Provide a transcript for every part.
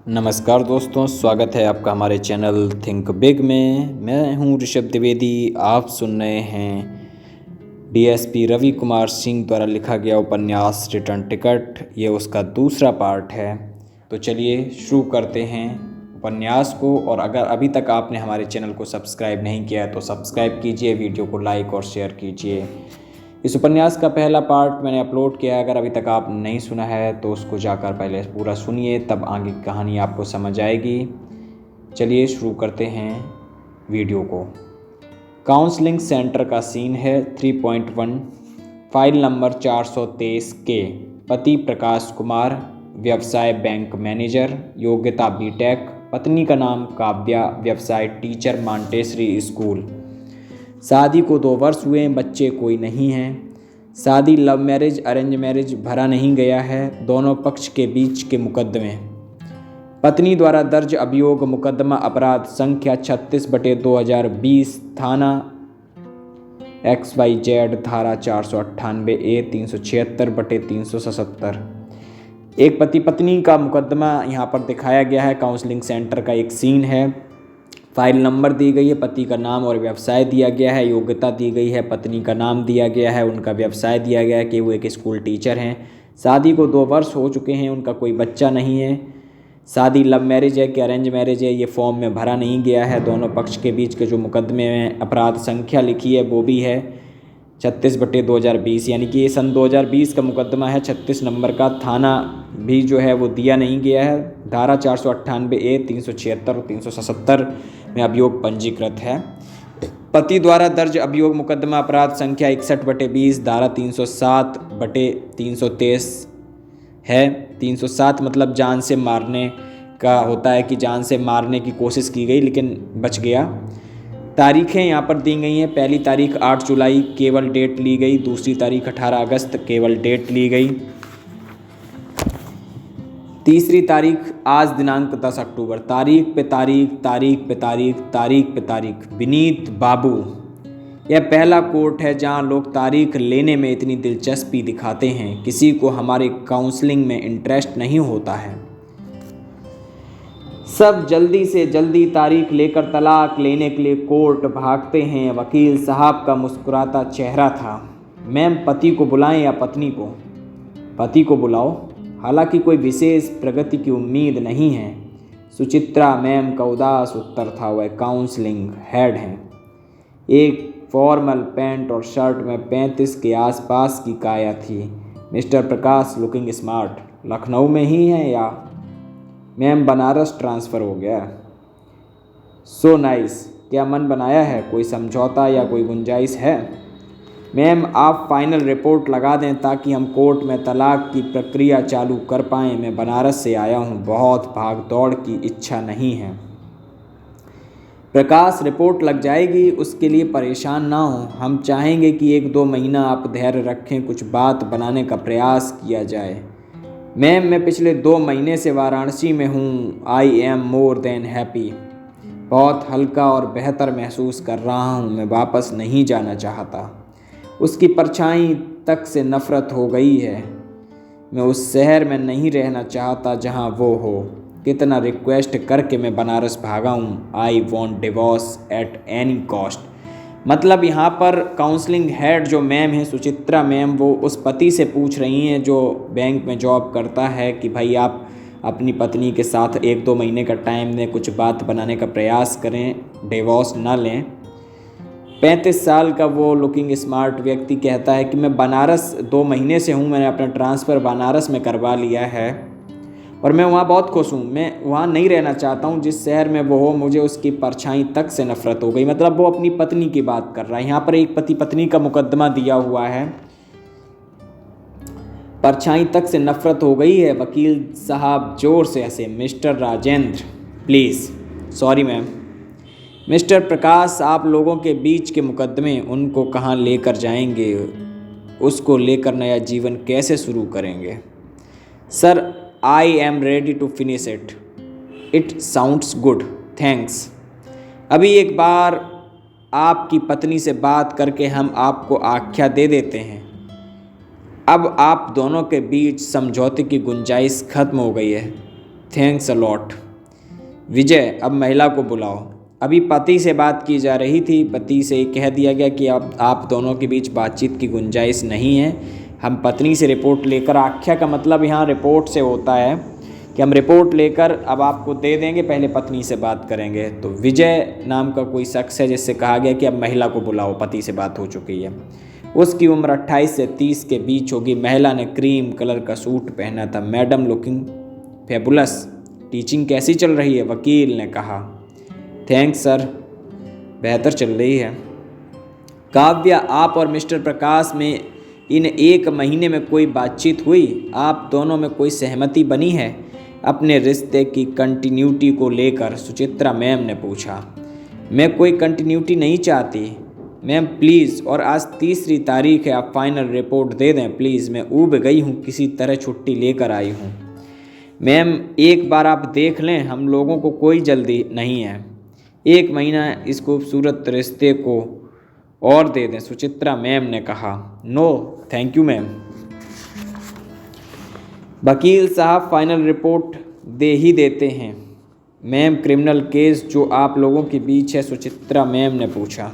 नमस्कार दोस्तों, स्वागत है आपका हमारे चैनल थिंक बिग में। मैं हूं ऋषभ द्विवेदी। आप सुन रहे हैं डीएसपी रवि कुमार सिंह द्वारा लिखा गया उपन्यास रिटर्न टिकट। ये उसका दूसरा पार्ट है। तो चलिए शुरू करते हैं उपन्यास को। और अगर अभी तक आपने हमारे चैनल को सब्सक्राइब नहीं किया है तो सब्सक्राइब कीजिए, वीडियो को लाइक और शेयर कीजिए। इस उपन्यास का पहला पार्ट मैंने अपलोड किया है। अगर अभी तक आप नहीं सुना है तो उसको जाकर पहले पूरा सुनिए, तब आगे की कहानी आपको समझ आएगी। चलिए शुरू करते हैं वीडियो को। काउंसलिंग सेंटर का सीन है 3.1। फाइल नंबर 423 के। पति प्रकाश कुमार, व्यवसाय बैंक मैनेजर, योग्यता बीटेक, पत्नी का नाम काव्या, व्यवसाय टीचर मांटेसरी स्कूल। शादी को 2 वर्ष हुए, बच्चे कोई नहीं हैं। शादी लव मैरिज अरेंज मैरिज भरा नहीं गया है, दोनों पक्ष के बीच के मुकदमे। पत्नी द्वारा दर्ज अभियोग मुकदमा अपराध संख्या 36/2020, थाना XYZ, धारा 498A, 376/377। एक पति पत्नी का मुकदमा यहाँ पर दिखाया गया है। काउंसलिंग सेंटर का एक सीन है। फाइल नंबर दी गई है, पति का नाम और व्यवसाय दिया गया है, योग्यता दी गई है, पत्नी का नाम दिया गया है, उनका व्यवसाय दिया गया है कि वो एक स्कूल टीचर हैं। शादी को 2 वर्ष हो चुके हैं, उनका कोई बच्चा नहीं है। शादी लव मैरिज है कि अरेंज मैरिज है ये फॉर्म में भरा नहीं गया है। दोनों पक्ष के बीच के जो मुकदमे में अपराध संख्या लिखी है वो भी है 36/2020, यानी कि ये सन 2020 का मुकदमा है। 36 नंबर का थाना भी जो है वो दिया नहीं गया है। धारा 498A, 376 और 377 में अभियोग पंजीकृत है। पति द्वारा दर्ज अभियोग मुकदमा अपराध संख्या 61/20, धारा 307/323 है। 307 मतलब जान से मारने का होता है कि जान से मारने की कोशिश की गई लेकिन बच गया। तारीखें यहाँ पर दी गई हैं। पहली तारीख 8 जुलाई केवल डेट ली गई, दूसरी तारीख 18 अगस्त केवल डेट ली गई, तीसरी तारीख आज दिनांक 10 अक्टूबर। तारीख पे तारीख, तारीख पे तारीख, तारीख पे तारीख। विनीत बाबू, यह पहला कोर्ट है जहाँ लोग तारीख लेने में इतनी दिलचस्पी दिखाते हैं। किसी को हमारे काउंसलिंग में इंटरेस्ट नहीं होता है। सब जल्दी से जल्दी तारीख लेकर तलाक लेने के लिए कोर्ट भागते हैं। वकील साहब का मुस्कुराता चेहरा था। मैम, पति को बुलाएं या पत्नी को? पति को बुलाओ। हालांकि कोई विशेष प्रगति की उम्मीद नहीं है। सुचित्रा मैम का उदास उत्तर था। वह काउंसलिंग हेड हैं। एक फॉर्मल पैंट और शर्ट में 35 के आसपास की काया थी। मिस्टर प्रकाश लुकिंग स्मार्ट। लखनऊ में ही हैं या? मैम, बनारस ट्रांसफ़र हो गया। So nice. क्या मन बनाया है? कोई समझौता या कोई गुंजाइश है? मैम, आप फाइनल रिपोर्ट लगा दें ताकि हम कोर्ट में तलाक की प्रक्रिया चालू कर पाएँ। मैं बनारस से आया हूँ, बहुत भाग दौड़ की इच्छा नहीं है। प्रकाश, रिपोर्ट लग जाएगी, उसके लिए परेशान ना हो। हम चाहेंगे कि 1-2 महीना आप धैर्य रखें, कुछ बात बनाने का प्रयास किया जाए। मैम, मैं पिछले 2 महीने से वाराणसी में हूँ। I am more than happy. बहुत हल्का और बेहतर महसूस कर रहा हूँ। मैं वापस नहीं जाना चाहता। उसकी परछाई तक से नफ़रत हो गई है। मैं उस शहर में नहीं रहना चाहता जहाँ वो हो। कितना रिक्वेस्ट करके मैं बनारस भागा हूँ। आई want divorce at any cost. मतलब यहाँ पर काउंसलिंग हेड जो मैम है, सुचित्रा मैम, वो उस पति से पूछ रही हैं जो बैंक में जॉब करता है कि भाई आप अपनी पत्नी के साथ 1-2 महीने का टाइम दें, कुछ बात बनाने का प्रयास करें, डिवोर्स ना लें। 35 साल का वो लुकिंग स्मार्ट व्यक्ति कहता है कि मैं बनारस 2 महीने से हूँ। मैंने अपना ट्रांसफ़र बनारस में करवा लिया है और मैं वहाँ बहुत खुश हूँ। मैं वहाँ नहीं रहना चाहता हूँ जिस शहर में वो हो। मुझे उसकी परछाई तक से नफ़रत हो गई। मतलब वो अपनी पत्नी की बात कर रहा है। यहाँ पर एक पति पत्नी का मुकदमा दिया हुआ है। परछाई तक से नफ़रत हो गई है। वकील साहब ज़ोर से हंसे। Mister Rajendra, please. Sorry ma'am. Mister Prakash, आप लोगों के बीच के मुकदमे उनको कहाँ लेकर जाएंगे? उसको लेकर नया जीवन कैसे शुरू करेंगे? Sir, I am ready to finish it. It sounds good, thanks. अभी एक बार आपकी पत्नी से बात करके हम आपको आख्या दे देते हैं। अब आप दोनों के बीच समझौते की गुंजाइश खत्म हो गई है। Thanks a lot. विजय, अब महिला को बुलाओ। अभी पति से बात की जा रही थी। पति से कह दिया गया कि अब आप दोनों के बीच बातचीत की गुंजाइश नहीं है। हम पत्नी से रिपोर्ट लेकर, आख्या का मतलब यहाँ रिपोर्ट से होता है कि हम रिपोर्ट लेकर अब आपको दे देंगे, पहले पत्नी से बात करेंगे। तो विजय नाम का कोई शख्स है जिससे कहा गया कि अब महिला को बुलाओ, पति से बात हो चुकी है। उसकी उम्र 28 से 30 के बीच होगी। महिला ने क्रीम कलर का सूट पहना था। Madam looking fabulous. टीचिंग कैसी चल रही है? वकील ने कहा। थैंक्स सर, बेहतर चल रही है। काव्या, आप और मिस्टर प्रकाश में इन 1 महीने में कोई बातचीत हुई? आप दोनों में कोई सहमति बनी है अपने रिश्ते की कंटिन्यूटी को लेकर? सुचित्रा मैम ने पूछा। मैं कोई कंटिन्यूटी नहीं चाहती मैम, प्लीज़। और आज 3 तारीख है, आप फाइनल रिपोर्ट दे दें प्लीज़। मैं ऊब गई हूँ, किसी तरह छुट्टी लेकर आई हूँ। मैम, एक बार आप देख लें, हम लोगों को कोई जल्दी नहीं है। 1 महीना इस खूबसूरत रिश्ते को और दे दें, सुचित्रा मैम ने कहा। No thank you ma'am. वकील साहब फाइनल रिपोर्ट दे ही देते हैं। मैम, क्रिमिनल केस जो आप लोगों के बीच है, सुचित्रा मैम ने पूछा।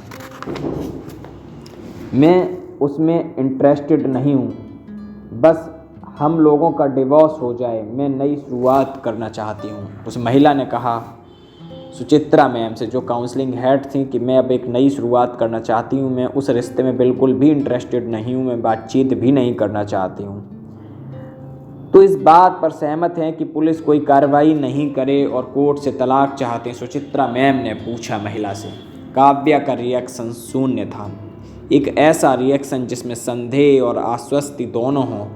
मैं उसमें इंटरेस्टेड नहीं हूँ, बस हम लोगों का डिवोर्स हो जाए, मैं नई शुरुआत करना चाहती हूँ, उस महिला ने कहा सुचित्रा मैम से, जो काउंसलिंग हेड थी, कि मैं अब एक नई शुरुआत करना चाहती हूँ। मैं उस रिश्ते में बिल्कुल भी इंटरेस्टेड नहीं हूँ, मैं बातचीत भी नहीं करना चाहती हूँ। तो इस बात पर सहमत हैं कि पुलिस कोई कार्रवाई नहीं करे और कोर्ट से तलाक चाहते हैं? सुचित्रा मैम ने पूछा महिला से। काव्या का रिएक्शन शून्य था, एक ऐसा रिएक्शन जिसमें संदेह और आश्वस्ति दोनों हों।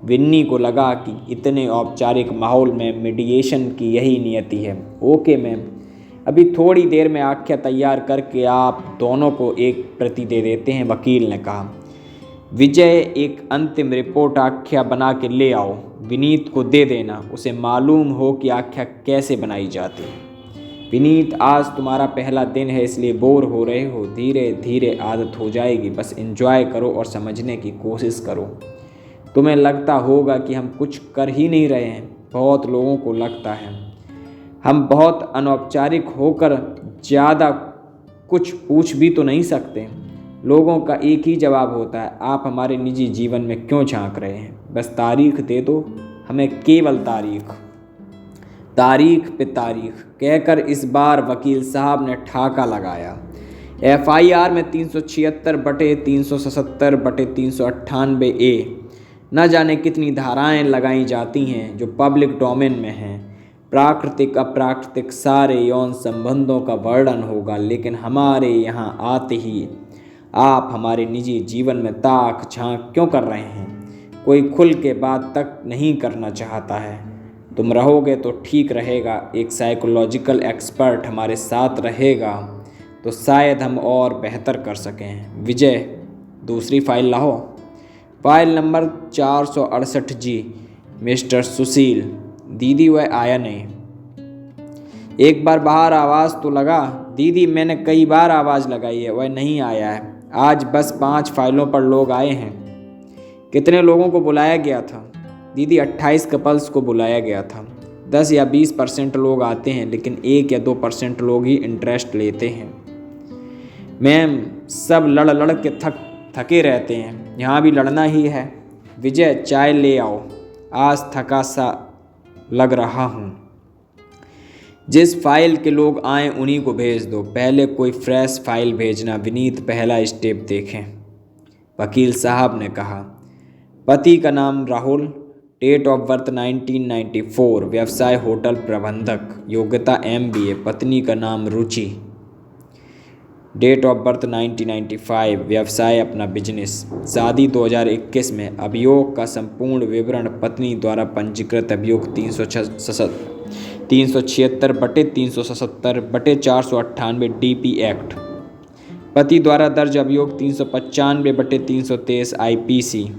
विन्नी को लगा कि इतने औपचारिक माहौल में मीडिएशन की यही नियति है। ओके मैम, अभी थोड़ी देर में आख्या तैयार करके आप दोनों को एक प्रति दे देते हैं, वकील ने कहा। विजय, एक अंतिम रिपोर्ट आख्या बना के ले आओ, विनीत को दे देना, उसे मालूम हो कि आख्या कैसे बनाई जाती है। विनीत, आज तुम्हारा पहला दिन है, इसलिए बोर हो रहे हो, धीरे धीरे आदत हो जाएगी, बस एंजॉय करो और समझने की कोशिश करो। तुम्हें लगता होगा कि हम कुछ कर ही नहीं रहे हैं, बहुत लोगों को लगता है हम बहुत अनौपचारिक होकर ज़्यादा कुछ पूछ भी तो नहीं सकते। लोगों का एक ही जवाब होता है, आप हमारे निजी जीवन में क्यों झांक रहे हैं? बस तारीख दे दो हमें, केवल तारीख, तारीख पे तारीख कहकर इस बार वकील साहब ने ठाका लगाया। FIR में 376/377/398 न जाने कितनी धाराएं लगाई जाती हैं जो पब्लिक डोमेन में हैं। प्राकृतिक अप्राकृतिक सारे यौन संबंधों का वर्णन होगा, लेकिन हमारे यहाँ आते ही आप हमारे निजी जीवन में ताक झांक क्यों कर रहे हैं? कोई खुल के बात तक नहीं करना चाहता है। तुम रहोगे तो ठीक रहेगा, एक साइकोलॉजिकल एक्सपर्ट हमारे साथ रहेगा तो शायद हम और बेहतर कर सकें। विजय, दूसरी फाइल लाओ। फाइल नंबर 468 जी। मिस्टर सुशील, दीदी वह आया नहीं। एक बार बाहर आवाज़ तो लगा। दीदी, मैंने कई बार आवाज़ लगाई है, वह नहीं आया है। आज बस 5 फाइलों पर लोग आए हैं। कितने लोगों को बुलाया गया था? दीदी, 28 कपल्स को बुलाया गया था। 10 या 20% लोग आते हैं, लेकिन 1 या 2% लोग ही इंटरेस्ट लेते हैं। मैम, सब लड़ लड़ के थके रहते हैं, यहाँ भी लड़ना ही है। विजय, चाय ले आओ, आज थका सा लग रहा हूँ। जिस फाइल के लोग आए उन्हीं को भेज दो, पहले कोई फ्रेश फाइल भेजना। विनीत पहला स्टेप देखें, वकील साहब ने कहा। पति का नाम राहुल, डेट ऑफ बर्थ 1994, व्यवसाय होटल प्रबंधक, योग्यता MBA। पत्नी का नाम रुचि, डेट ऑफ बर्थ 1995, व्यवसाय अपना बिजनेस, शादी 2021 में। अभियोग का संपूर्ण विवरण पत्नी द्वारा पंजीकृत अभियोग 376/377/498 DP एक्ट, पति द्वारा दर्ज अभियोग 395/323 IPC।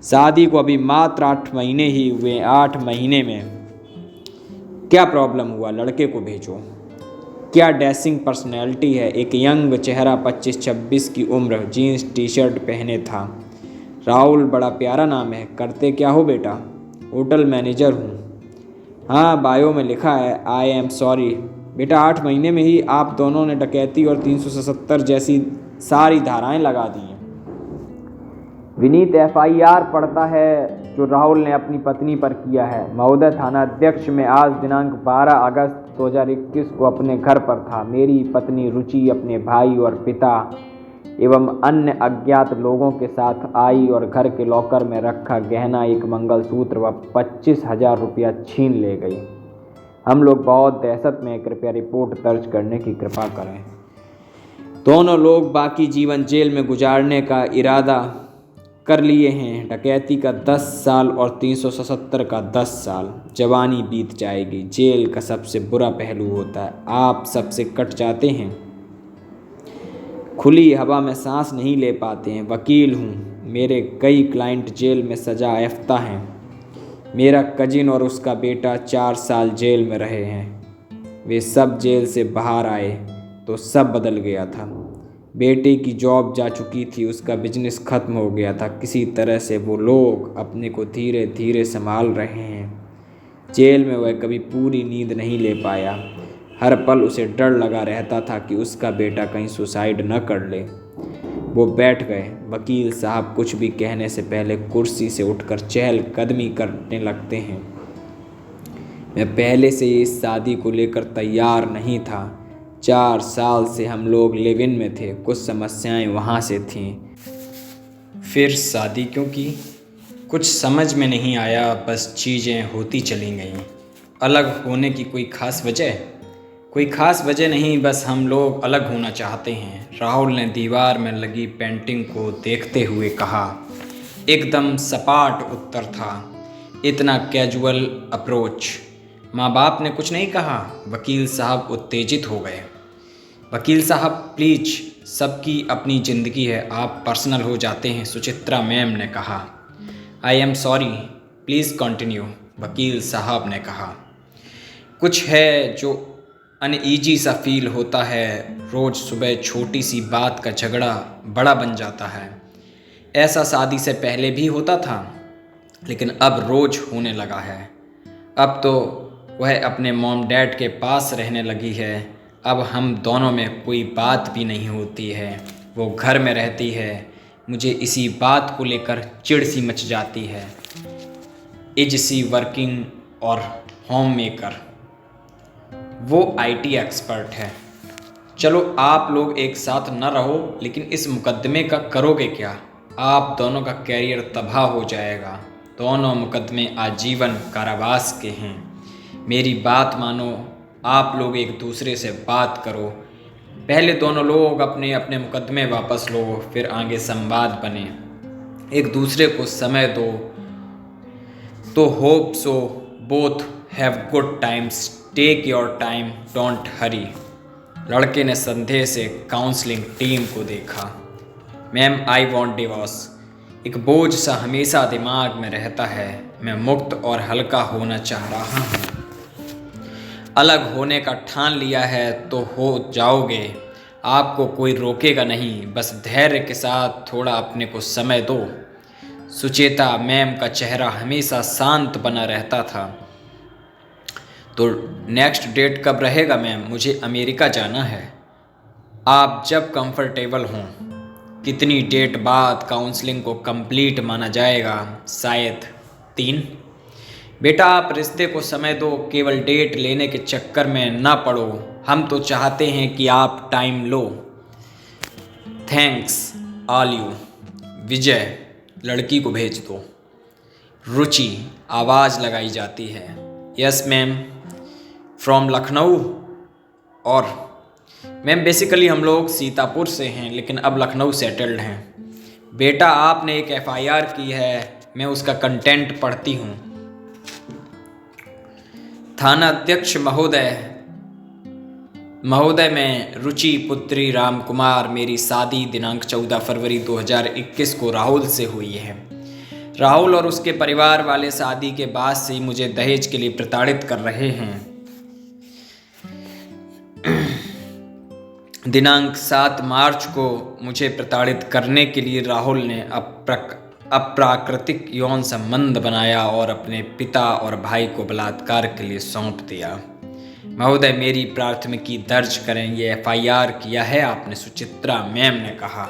शादी को अभी मात्र 8 महीने ही हुए। 8 महीने में क्या प्रॉब्लम हुआ? लड़के को भेजो। क्या डैशिंग पर्सनैलिटी है, एक यंग चेहरा, 25-26 की उम्र, जीन्स टी-शर्ट पहने था। राहुल, बड़ा प्यारा नाम है। करते क्या हो बेटा? होटल मैनेजर हूँ। हाँ, बायो में लिखा है आई एम सॉरी। बेटा 8 महीने में ही आप दोनों ने डकैती और 377 जैसी सारी धाराएं लगा दी हैं। विनीत FIR पढ़ता है जो राहुल ने अपनी पत्नी पर किया है। महोदय थाना अध्यक्ष, मैं आज दिनांक 12 अगस्त 2021 को अपने घर पर था। मेरी पत्नी रुचि अपने भाई और पिता एवं अन्य अज्ञात लोगों के साथ आई और घर के लॉकर में रखा गहना, एक मंगलसूत्र व 25,000 रुपया छीन ले गई। हम लोग बहुत दहशत में, कृपया रिपोर्ट दर्ज करने की कृपा करें। दोनों लोग बाकी जीवन जेल में गुजारने का इरादा कर लिए हैं। डकैती का 10 साल और 377 का 10 साल। जवानी बीत जाएगी। जेल का सबसे बुरा पहलू होता है आप सबसे कट जाते हैं, खुली हवा में सांस नहीं ले पाते हैं। वकील हूँ, मेरे कई क्लाइंट जेल में सजा याफ्ता हैं। मेरा कजिन और उसका बेटा 4 साल जेल में रहे हैं। वे सब जेल से बाहर आए तो सब बदल गया था। बेटे की जॉब जा चुकी थी, उसका बिजनेस खत्म हो गया था। किसी तरह से वो लोग अपने को धीरे धीरे संभाल रहे हैं। जेल में वह कभी पूरी नींद नहीं ले पाया। हर पल उसे डर लगा रहता था कि उसका बेटा कहीं सुसाइड न कर ले। वो बैठ गए। वकील साहब कुछ भी कहने से पहले कुर्सी से उठकर चहलकदमी करने लगते हैं। मैं पहले से ही इस शादी को लेकर तैयार नहीं था। 4 साल से हम लोग लिव इन में थे। कुछ समस्याएं वहाँ से थीं। फिर शादी क्यों की, कुछ समझ में नहीं आया। बस चीज़ें होती चली गईं। अलग होने की कोई ख़ास वजह? कोई ख़ास वजह नहीं, बस हम लोग अलग होना चाहते हैं। राहुल ने दीवार में लगी पेंटिंग को देखते हुए कहा। एकदम सपाट उत्तर था, इतना कैजुअल अप्रोच। माँ बाप ने कुछ नहीं कहा? वकील साहब उत्तेजित हो गए। वकील साहब प्लीज, सबकी अपनी ज़िंदगी है, आप पर्सनल हो जाते हैं, सुचित्रा मैम ने कहा। I am sorry, please continue, वकील साहब ने कहा। कुछ है जो अनईजी सा फील होता है। रोज़ सुबह छोटी सी बात का झगड़ा बड़ा बन जाता है। ऐसा शादी से पहले भी होता था, लेकिन अब रोज़ होने लगा है। अब तो वह अपने मॉम डैड के पास रहने लगी है। अब हम दोनों में कोई बात भी नहीं होती है। वो घर में रहती है। मुझे इसी बात को लेकर चिढ़ सी मच जाती है। इज सी वर्किंग और होम मेकर? वो IT एक्सपर्ट है। चलो आप लोग एक साथ न रहो, लेकिन इस मुकदमे का करोगे क्या? आप दोनों का कैरियर तबाह हो जाएगा। दोनों मुकदमे आजीवन कारावास के हैं। मेरी बात मानो, आप लोग एक दूसरे से बात करो। पहले दोनों लोग अपने अपने मुकदमे वापस लो, फिर आगे संवाद बने। एक दूसरे को समय दो। तो hope so both have good times. Take your time, don't hurry. लड़के ने संदेह से काउंसलिंग टीम को देखा। Ma'am, I want divorce. एक बोझ सा हमेशा दिमाग में रहता है। मैं मुक्त और हल्का होना चाह रहा हूँ। अलग होने का ठान लिया है तो हो जाओगे। आपको कोई रोकेगा नहीं। बस धैर्य के साथ थोड़ा अपने को समय दो। सुचेता मैम का चेहरा हमेशा शांत बना रहता था। तो नेक्स्ट डेट कब रहेगा मैम? मुझे अमेरिका जाना है। आप जब कंफर्टेबल हों। कितनी डेट बाद काउंसलिंग को कंप्लीट माना जाएगा? शायद 3। बेटा आप रिश्ते को समय दो, केवल डेट लेने के चक्कर में ना पड़ो। हम तो चाहते हैं कि आप टाइम लो। Thanks all you. विजय, लड़की को भेज दो। रुचि, आवाज़ लगाई जाती है। Yes ma'am, from Lucknow. और मैम बेसिकली हम लोग सीतापुर से हैं, लेकिन अब लखनऊ सेटल्ड हैं। बेटा आपने एक FIR की है, मैं उसका कंटेंट पढ़ती हूँ। थाना अध्यक्ष महोदय मैं रुचि पुत्री राम कुमार, मेरी शादी दिनांक 14 फरवरी 2021 को राहुल से हुई है। राहुल और उसके परिवार वाले शादी के बाद से ही मुझे दहेज के लिए प्रताड़ित कर रहे हैं। दिनांक 7 मार्च को मुझे प्रताड़ित करने के लिए राहुल ने अप्राकृतिक यौन संबंध बनाया और अपने पिता और भाई को बलात्कार के लिए सौंप दिया। महोदय, मेरी प्राथमिकी दर्ज करें, ये FIR किया है आपने, सुचित्रा मैम ने कहा।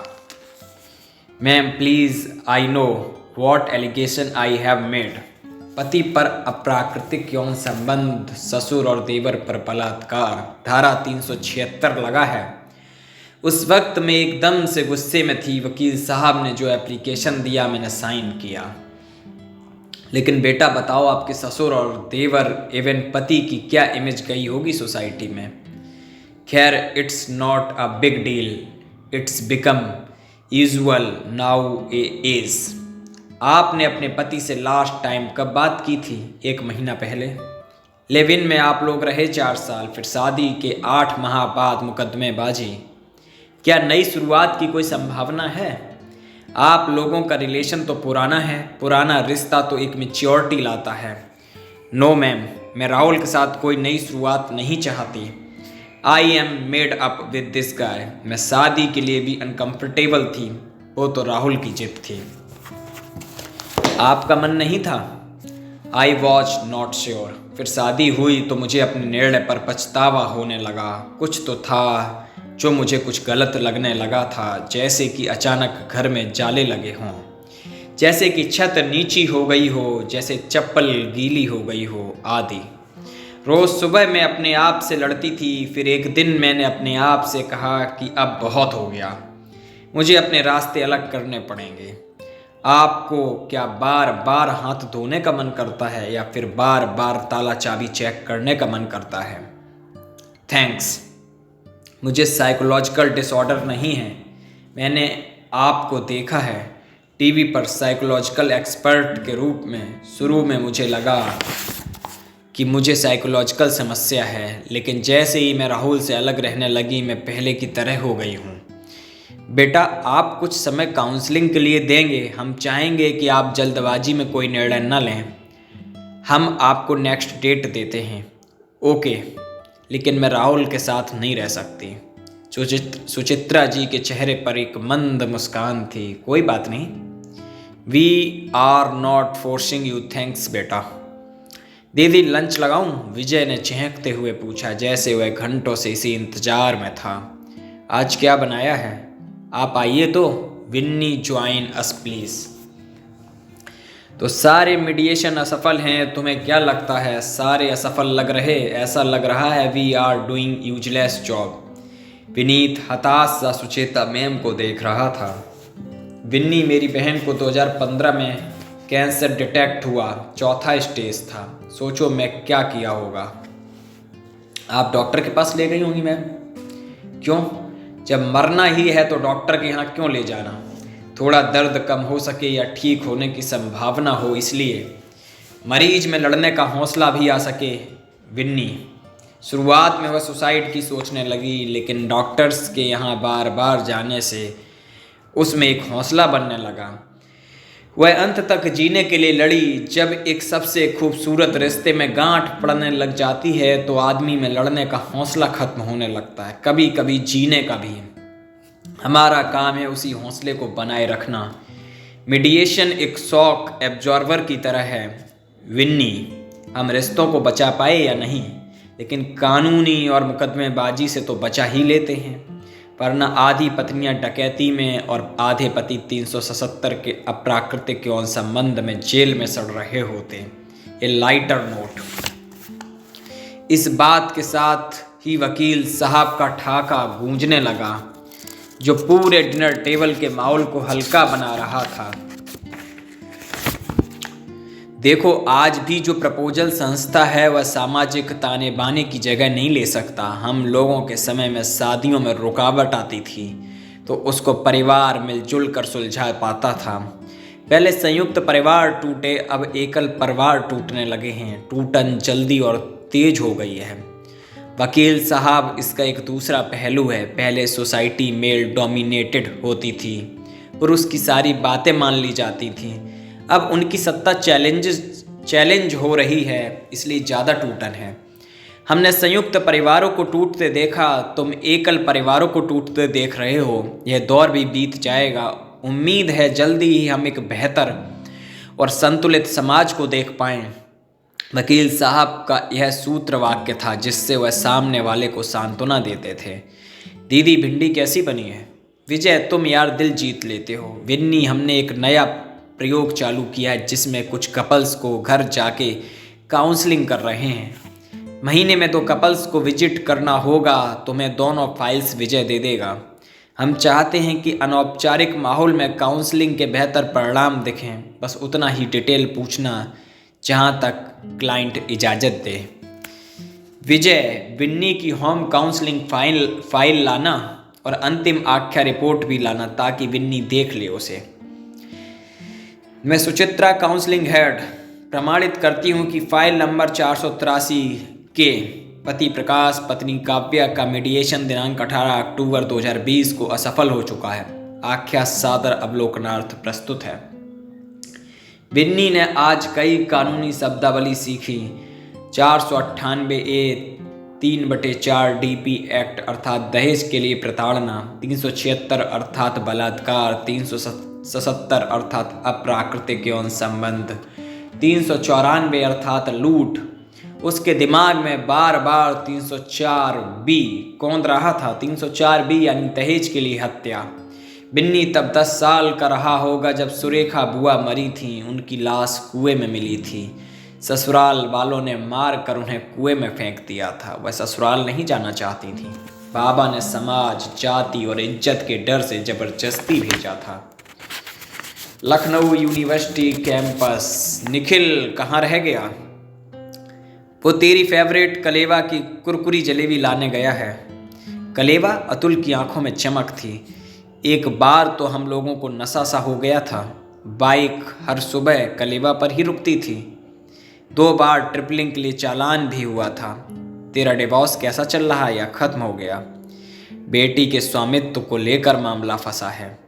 Ma'am please, I know what allegation I have made. पति पर अप्राकृतिक यौन संबंध, ससुर और देवर पर बलात्कार, धारा 376 लगा है। उस वक्त मैं एकदम से गुस्से में थी। वकील साहब ने जो एप्लीकेशन दिया मैंने साइन किया। लेकिन बेटा बताओ, आपके ससुर और देवर एवं पति की क्या इमेज गई होगी सोसाइटी में? खैर, it's not a big deal, it's become usual nowadays. आपने अपने पति से लास्ट टाइम कब बात की थी? 1 महीना पहले। लिव इन में आप लोग रहे 4 साल, फिर शादी के 8 माह बाद मुकदमेबाजी। क्या नई शुरुआत की कोई संभावना है? आप लोगों का रिलेशन तो पुराना है, पुराना रिश्ता तो एक मैच्योरिटी लाता है। नो मैम, मैं राहुल के साथ कोई नई शुरुआत नहीं चाहती। I am made up with this guy. मैं शादी के लिए भी अनकंफर्टेबल थी, वो तो राहुल की जिद थी। आपका मन नहीं था? I was not sure. फिर शादी हुई तो मुझे अपने निर्णय पर पछतावा होने लगा। कुछ तो था जो मुझे कुछ गलत लगने लगा था, जैसे कि अचानक घर में जाले लगे हों, जैसे कि छत नीची हो गई हो, जैसे चप्पल गीली हो गई हो आदि। रोज़ सुबह मैं अपने आप से लड़ती थी। फिर एक दिन मैंने अपने आप से कहा कि अब बहुत हो गया, मुझे अपने रास्ते अलग करने पड़ेंगे। आपको क्या बार बार हाथ धोने का मन करता है या फिर बार बार ताला चाबी चेक करने का मन करता है? थैंक्स, मुझे साइकोलॉजिकल डिसऑर्डर नहीं है। मैंने आपको देखा है टीवी पर साइकोलॉजिकल एक्सपर्ट के रूप में। शुरू में मुझे लगा कि मुझे साइकोलॉजिकल समस्या है, लेकिन जैसे ही मैं राहुल से अलग रहने लगी, मैं पहले की तरह हो गई हूँ। बेटा, आप कुछ समय काउंसलिंग के लिए देंगे? हम चाहेंगे कि आप जल्दबाजी में कोई निर्णय न लें। हम आपको नेक्स्ट डेट देते हैं। ओके, लेकिन मैं राहुल के साथ नहीं रह सकती। सुचित्रा जी के चेहरे पर एक मंद मुस्कान थी। कोई बात नहीं, we are not forcing you. Thanks बेटा। दीदी, लंच लगाऊं? विजय ने चहकते हुए पूछा, जैसे वह घंटों से इसी इंतजार में था। आज क्या बनाया है? आप आइए तो। Vinni join us please. तो सारे मीडिएशन असफल हैं। तुम्हें क्या लगता है सारे असफल लग रहे? ऐसा लग रहा है we are doing useless job. Vineet हताश सा सुचेता मैम को देख रहा था। विन्नी, मेरी बहन को 2015 में कैंसर डिटेक्ट हुआ, 4था स्टेज था। सोचो मैं क्या किया होगा। आप डॉक्टर के पास ले गई होंगी मैम? क्यों? जब मरना ही है तो डॉक्टर के यहाँ क्यों ले जाना? थोड़ा दर्द कम हो सके या ठीक होने की संभावना हो, इसलिए मरीज में लड़ने का हौसला भी आ सके। विन्नी, शुरुआत में वह सुसाइड की सोचने लगी, लेकिन डॉक्टर्स के यहाँ बार बार जाने से उसमें एक हौसला बनने लगा। वह अंत तक जीने के लिए लड़ी। जब एक सबसे खूबसूरत रिश्ते में गांठ पड़ने लग जाती है तो आदमी में लड़ने का हौसला खत्म होने लगता है, कभी कभी जीने का भी। हमारा काम है उसी हौसले को बनाए रखना। मीडिएशन एक शॉक एब्जॉर्बर की तरह है। विन्नी, हम रिश्तों को बचा पाए या नहीं, लेकिन कानूनी और मुकदमेबाजी से तो बचा ही लेते हैं। वरना आधी पत्नियां डकैती में और आधे पति 377 के अप्राकृतिक यौन संबंध में जेल में सड़ रहे होते। ये लाइटर नोट। इस बात के साथ ही वकील साहब का ठाका गूंजने लगा, जो पूरे डिनर टेबल के माहौल को हल्का बना रहा था। देखो, आज भी जो प्रपोजल संस्था है वह सामाजिक ताने बाने की जगह नहीं ले सकता। हम लोगों के समय में शादियों में रुकावट आती थी तो उसको परिवार मिलजुल कर सुलझा पाता था। पहले संयुक्त परिवार टूटे, अब एकल परिवार टूटने लगे हैं। टूटन जल्दी और तेज हो गई है। वकील साहब, इसका एक दूसरा पहलू है। पहले सोसाइटी मेल डोमिनेटेड होती थी, पुरुष की सारी बातें मान ली जाती थी। अब उनकी सत्ता चैलेंज हो रही है, इसलिए ज़्यादा टूटन है। हमने संयुक्त परिवारों को टूटते देखा, तुम एकल परिवारों को टूटते देख रहे हो। यह दौर भी बीत जाएगा उम्मीद है जल्दी ही हम एक बेहतर और संतुलित समाज को देख पाएं। वकील साहब का यह सूत्र वाक्य था जिससे वह सामने वाले को सांत्वना देते थे। दीदी भिंडी कैसी बनी है? विजय तुम यार दिल जीत लेते हो। विन्नी हमने एक नया प्रयोग चालू किया है जिसमें कुछ कपल्स को घर जाके काउंसलिंग कर रहे हैं। महीने में 2 कपल्स को विजिट करना होगा। तुम्हें दोनों फाइल्स विजय दे देगा। हम चाहते हैं कि अनौपचारिक माहौल में काउंसलिंग के बेहतर परिणाम दिखें। बस उतना ही डिटेल पूछना जहां तक क्लाइंट इजाज़त दे। विजय विन्नी की होम काउंसलिंग फाइल लाना और अंतिम आख्या रिपोर्ट भी लाना ताकि विन्नी देख ले उसे। मैं सुचित्रा काउंसलिंग हेड प्रमाणित करती हूँ कि फाइल नंबर 483 के पति प्रकाश पत्नी काव्या का मीडिएशन दिनांक 18 अक्टूबर 2020 को असफल हो चुका है। आख्या सादर अवलोकनार्थ प्रस्तुत है। विन्नी ने आज कई कानूनी शब्दावली सीखी। 498A 3/4 DP एक्ट अर्थात दहेज के लिए प्रताड़ना, 376 अर्थात बलात्कार, 377 अर्थात अप्राकृतिक यौन संबंध, 394 अर्थात लूट। उसके दिमाग में बार बार 304B कौंध रहा था। 304B यानी दहेज के लिए हत्या। बिन्नी तब 10 साल का रहा होगा जब सुरेखा बुआ मरी थी। उनकी लाश कुएं में मिली थी। ससुराल वालों ने मार कर उन्हें कुएं में फेंक दिया था। वह ससुराल नहीं जाना चाहती थी। बाबा ने समाज, जाति और इज्जत के डर से जबरदस्ती भेजा था। Lucknow university campus. निखिल कहाँ रह गया? वो तेरी फेवरेट कलेवा की कुरकुरी जलेबी लाने गया है। कलेवा? अतुल की आंखों में चमक थी। एक बार तो हम लोगों को नशा सा हो गया था। बाइक हर सुबह कलेवा पर ही रुकती थी। 2 बार ट्रिपलिंग के लिए चालान भी हुआ था। तेरा डिवोर्स कैसा चल रहा है या खत्म हो गया? बेटी के स्वामित्व को लेकर मामला फंसा है।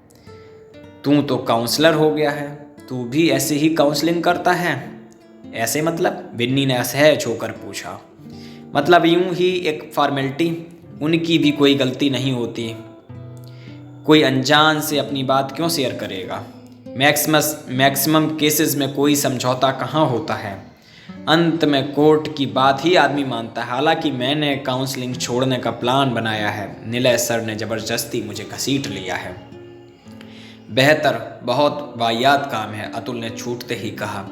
तू तो काउंसलर हो गया है। तू भी ऐसे ही काउंसलिंग करता है? ऐसे मतलब? विन्नी ने असहज होकर पूछा। मतलब यूं ही एक फॉर्मेलिटी। उनकी भी कोई गलती नहीं होती। कोई अनजान से अपनी बात क्यों शेयर करेगा? मैक्सिमम केसेस में कोई समझौता कहाँ होता है। अंत में कोर्ट की बात ही आदमी मानता है। हालांकि मैंने काउंसलिंग छोड़ने का प्लान बनाया है। निलय सर ने ज़बरदस्ती मुझे घसीट लिया है। बेहतर, बहुत वाहियात काम है, अतुल ने छूटते ही कहा।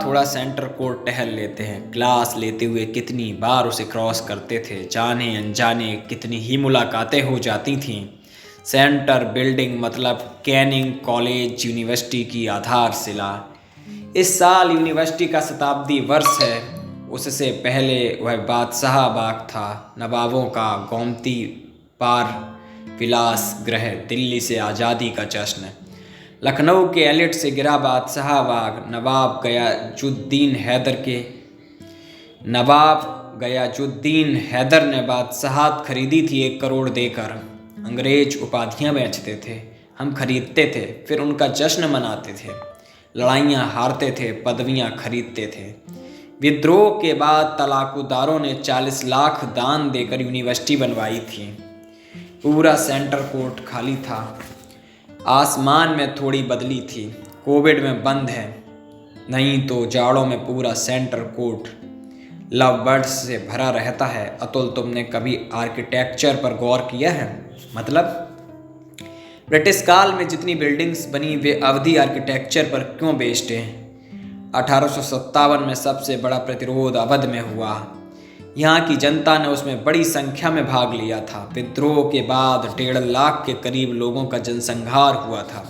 थोड़ा सेंटर कोर्ट टहल लेते हैं। क्लास लेते हुए कितनी बार उसे क्रॉस करते थे। जाने अनजाने कितनी ही मुलाकातें हो जाती थीं। सेंटर बिल्डिंग मतलब कैनिंग कॉलेज यूनिवर्सिटी की आधारशिला। इस साल यूनिवर्सिटी का शताब्दी वर्ष है। उससे पहले वह बादशाह बाग था। नवाबों का गोमती पार विलास गृह, दिल्ली से आज़ादी का जश्न। लखनऊ के एलिट से गिरा बादशाह बाग। नवाब गयाजुद्दीन हैदर ने बादशाहत खरीदी थी 1 करोड़ देकर। अंग्रेज उपाधियां बेचते थे, हम खरीदते थे, फिर उनका जश्न मनाते थे। लड़ाइयाँ हारते थे, पदवियाँ खरीदते थे। विद्रोह के बाद तलाकुदारों ने 40 लाख दान देकर यूनिवर्सिटी बनवाई थी। पूरा सेंटर कोर्ट खाली था। आसमान में थोड़ी बदली थी। कोविड में बंद है, नहीं तो जाड़ों में पूरा सेंटर कोर्ट लव बर्ड्स से भरा रहता है। अतुल, तुमने कभी आर्किटेक्चर पर गौर किया है? मतलब ब्रिटिश काल में जितनी बिल्डिंग्स बनी वे अवधी आर्किटेक्चर पर क्यों बेस्ड हैं? 1857 में सबसे बड़ा प्रतिरोध अवध में हुआ। यहाँ की जनता ने उसमें बड़ी संख्या में भाग लिया था। विद्रोह के बाद 1.5 लाख के करीब लोगों का जनसंहार हुआ था।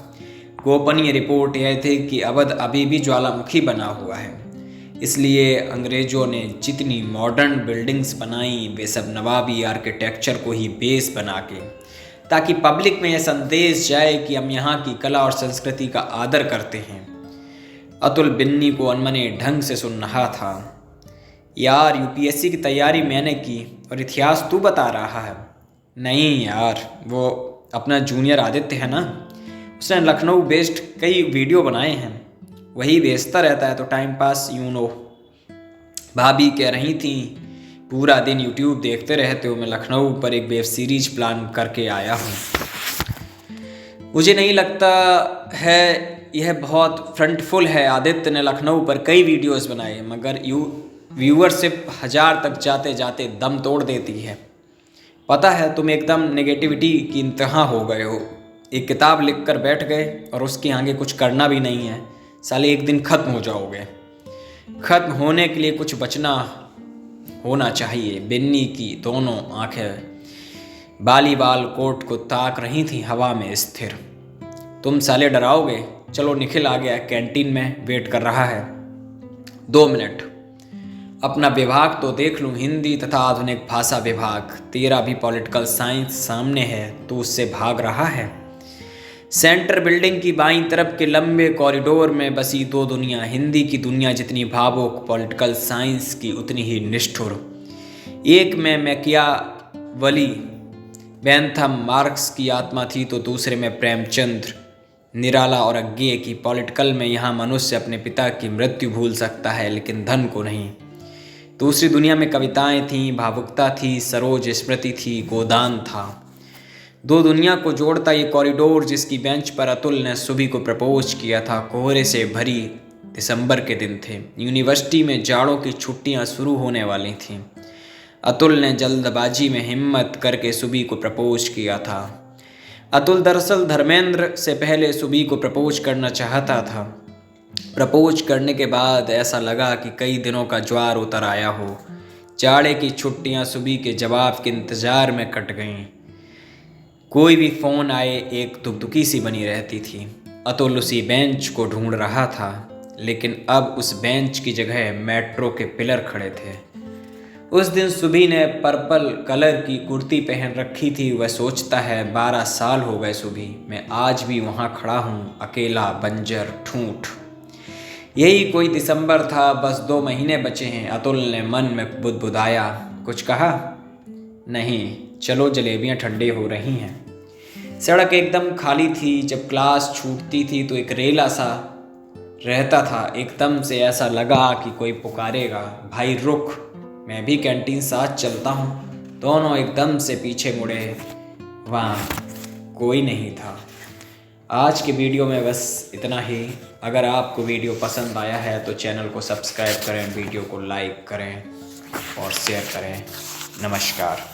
गोपनीय रिपोर्ट यह थी कि अवध अभी भी ज्वालामुखी बना हुआ है। इसलिए अंग्रेजों ने जितनी मॉडर्न बिल्डिंग्स बनाई वे सब नवाबी आर्किटेक्चर को ही बेस बना के, ताकि पब्लिक में यह संदेश जाए कि हम यहाँ की कला और संस्कृति का आदर करते हैं। अतुल बिन्नी को अनमने ढंग से सुन रहा था। यार, यूपीएससी की तैयारी मैंने की और इतिहास तू बता रहा है। नहीं यार, वो अपना जूनियर आदित्य है ना, उसने लखनऊ बेस्ड कई वीडियो बनाए हैं, वही बेचता रहता है तो टाइम पास यूं नो। भाभी कह रही थी पूरा दिन यूट्यूब देखते रहते हो। मैं लखनऊ पर एक वेब सीरीज प्लान करके आया हूँ। मुझे नहीं लगता है यह बहुत फ्रंटफुल है। आदित्य ने लखनऊ पर कई वीडियोस बनाए, मगर व्यूअरशिप 1000 तक जाते जाते दम तोड़ देती है। पता है, तुम एकदम नेगेटिविटी की इंतहा हो गए हो। एक किताब लिख कर बैठ गए और उसके आगे कुछ करना भी नहीं है। साले एक दिन ख़त्म हो जाओगे। ख़त्म होने के लिए कुछ बचना होना चाहिए। बिन्नी की दोनों आंखें बालीवाल कोट को ताक रही थी, हवा में स्थिर। तुम साले डराओगे? चलो, निखिल आ गया, कैंटीन में वेट कर रहा है। 2 मिनट, अपना विभाग तो देख लूँ। हिंदी तथा आधुनिक भाषा विभाग। तेरा भी पॉलिटिकल साइंस सामने है, तो उससे भाग रहा है। सेंटर बिल्डिंग की बाईं तरफ के लंबे कॉरिडोर में बसी 2 दुनिया। हिंदी की दुनिया जितनी भावुक, पॉलिटिकल साइंस की उतनी ही निष्ठुर। एक में मैकियावली, बेंथम, मार्क्स की आत्मा थी, तो दूसरे में प्रेमचंद्र, निराला और अज्ञेय की। पॉलिटिकल में यहाँ मनुष्य अपने पिता की मृत्यु भूल सकता है, लेकिन धन को नहीं। दूसरी दुनिया में कविताएं थीं, भावुकता थी, सरोज स्मृति थी, गोदान था। 2 दुनिया को जोड़ता ये कॉरिडोर, जिसकी बेंच पर अतुल ने सुबी को प्रपोज किया था। कोहरे से भरी दिसंबर के दिन थे। यूनिवर्सिटी में जाड़ों की छुट्टियां शुरू होने वाली थीं। अतुल ने जल्दबाजी में हिम्मत करके सुबी को प्रपोज किया था। अतुल दरअसल धर्मेंद्र से पहले सुबी को प्रपोज करना चाहता था। प्रपोज करने के बाद ऐसा लगा कि कई दिनों का ज्वार उतर आया हो। जाड़े की छुट्टियां सुबी के जवाब के इंतजार में कट गईं। कोई भी फ़ोन आए एक दुखदुखी सी बनी रहती थी। अतुल उसी बेंच को ढूंढ रहा था, लेकिन अब उस बेंच की जगह मेट्रो के पिलर खड़े थे। उस दिन सुबी ने पर्पल कलर की कुर्ती पहन रखी थी। वह सोचता है, 12 साल हो गए सुबी, मैं आज भी वहाँ खड़ा हूँ, अकेला, बंजर, ठूंठ। यही कोई दिसंबर था, बस 2 महीने बचे हैं। अतुल ने मन में बुदबुदाया। कुछ कहा? नहीं, चलो, जलेबियाँ ठंडी हो रही हैं। सड़क एकदम खाली थी। जब क्लास छूटती थी तो एक रेला सा रहता था। एकदम से ऐसा लगा कि कोई पुकारेगा, भाई रुक, मैं भी कैंटीन साथ चलता हूँ। दोनों एकदम से पीछे मुड़े। वहाँ कोई नहीं था। आज के वीडियो में बस इतना ही। अगर आपको वीडियो पसंद आया है तो चैनल को सब्सक्राइब करें, वीडियो को लाइक करें और शेयर करें। नमस्कार।